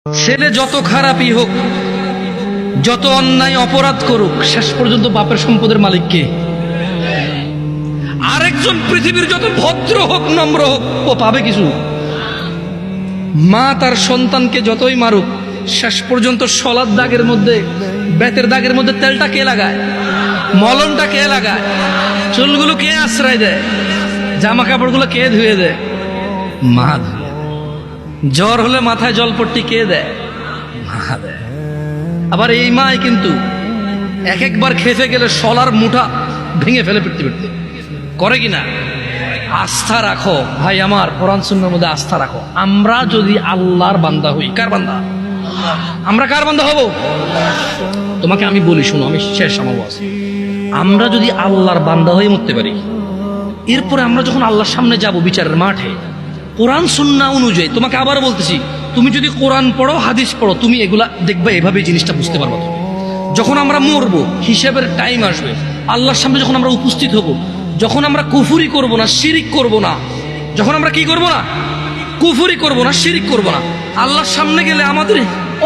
ছেলে যত খারাপই হোক, যত অন্যায় অপরাধ করুক, শেষ পর্যন্ত বাপের সম্পদের মালিক কে? আরেকজন পৃথিবীর যত ভদ্র হোক, নম্র হোক, ও পাবে কিছু? মা তার সন্তানকে যতই মারুক, শেষ পর্যন্ত শলার দাগের মধ্যে, বেতের দাগের মধ্যে তেলটা কে লাগায়? মলমটা কে লাগায়? চুলগুলো কে আশ্রয় দেয়? জামা কাপড়গুলো কে ধুয়ে দেয়? মা ধুয়ে। জ্বর হলে মাথায় জলপট্টি কে দেয়? মা দেয়। আবার এই মাই কিন্তু এক একবার খেপে গেলে শলার মুঠা ভেঙে ফেলে পিটতে পিটতে করে কিনা? আস্থা রাখো ভাই আমার, কোরআন সুন্নাহর মধ্যে আস্থা রাখো। আমরা যদি আল্লাহর বান্দা হই, কার বান্দা? আমরা কার বান্দা হব? তোমাকে আমি বলি, শুনো, আমি শেষ আমার ওয়াজ। আমরা যদি আল্লাহর বান্দা হয়ে মরতে পারি, এরপরে আমরা যখন আল্লাহর সামনে যাব বিচারের মাঠে, কোরআন সুন্নাহ অনুযায়ী, তোমাকে আবার বলতেছি, তুমি যদি কোরআন পড়ো, হাদিস পড়ো, তুমি এগুলা দেখবে, এভাবে জিনিসটা বুঝতে পারবো। যখন আমরা মরবো, হিসাবের টাইম আসবে, আল্লাহর সামনে যখন আমরা উপস্থিত হব, যখন আমরা কুফরি করব না, শিরিক করব না, যখন আমরা কি করব না, কুফরি করব না, শিরিক করব না, আল্লাহর সামনে গেলে আমাদের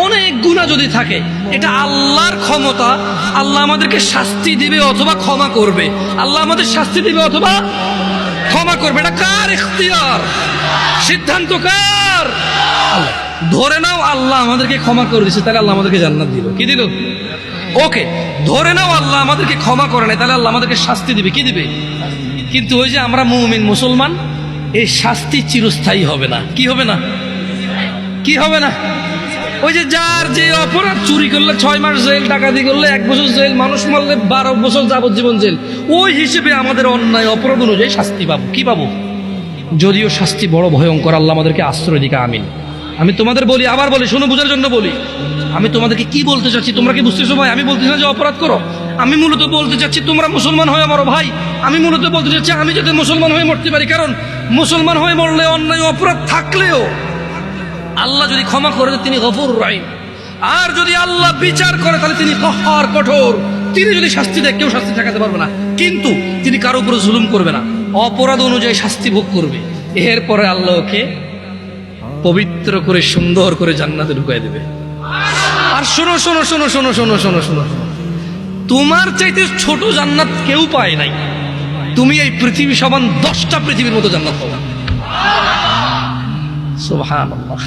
অনেক গুনাহ যদি থাকে, এটা আল্লাহর ক্ষমতা। আল্লাহ আমাদেরকে শাস্তি দিবে অথবা ক্ষমা করবে। আল্লাহ আমাদের শাস্তি দিবে অথবা ক্ষমা করবে। এটা কার ইখতিয়ার? সিদ্ধান্ত কার? আল্লাহ। ধরে নাও আল্লাহ আমাদেরকে ক্ষমা করে দিচ্ছে, তাহলে আল্লাহ আমাদেরকে জান্নাত দিল। কি দিল? ওকে। ধরে নাও আল্লাহ আমাদেরকে ক্ষমা করে নাই, তাহলে আল্লাহ আমাদেরকে শাস্তি দিবে। কি দিবে? কিন্তু ওই যে আমরা মুমিন মুসলমান, এই শাস্তি চিরস্থায়ী হবে না। কি হবে না? কি হবে না? ওই যে যার যে অপরাধ, চুরি করলে 6 মাস জেল, ডাকাতি করলে 1 বছর জেল, মানুষ মারলে 12 বছর যাবজ্জীবন জেল, ওই হিসেবে আমাদের অন্যায় অপরাধ অনুযায়ী শাস্তি পাবো। কি পাবো? যদিও শাস্তি বড় ভয়ঙ্কর, আল্লাহ আমাদেরকে আশ্রয় দিকে। আমিন। আমি তোমাদের বলি, আবার বলি, শোনো, বুঝার জন্য বলি। আমি তোমাদেরকে কি বলতে চাচ্ছি, তোমরা কি বুঝতেছো ভাই? আমি বলতে চাই যে অপরাধ করো। আমি মূলত বলতে চাচ্ছি তোমরা মুসলমান হয়ে মরো ভাই। আমি মূলত বলতে চাচ্ছি আমি যাতে মুসলমান হয়ে মরতে পারি, কারণ মুসলমান হয়ে মরলে অন্যায় অপরাধ থাকলেও আল্লাহ যদি ক্ষমা করে, তিনি গফুর রহিম। আর যদি আল্লাহ বিচার করে, তাহলে তিনি কহ্হার, কঠোর। তিনি যদি শাস্তি দেয়, কেউ শাস্তি ঠেকাতে পারবে না, কিন্তু তিনি কারো উপরে জুলুম করবে না, অপরাধ অনুযায়ী শাস্তি ভোগ করবে। এরপরে আল্লাহ ওকে পবিত্র করে, সুন্দর করে জান্নাতে ঢুকাই দেবে। আর শোনো শোনো শোনো শোনো শোনো শোনো শোনো, তোমার চাইতে ছোট জান্নাত কেউ পায় নাই। তুমি এই পৃথিবী সমান 10টা পৃথিবীর মতো জান্নাত পাবা। সুবহানাল্লাহ।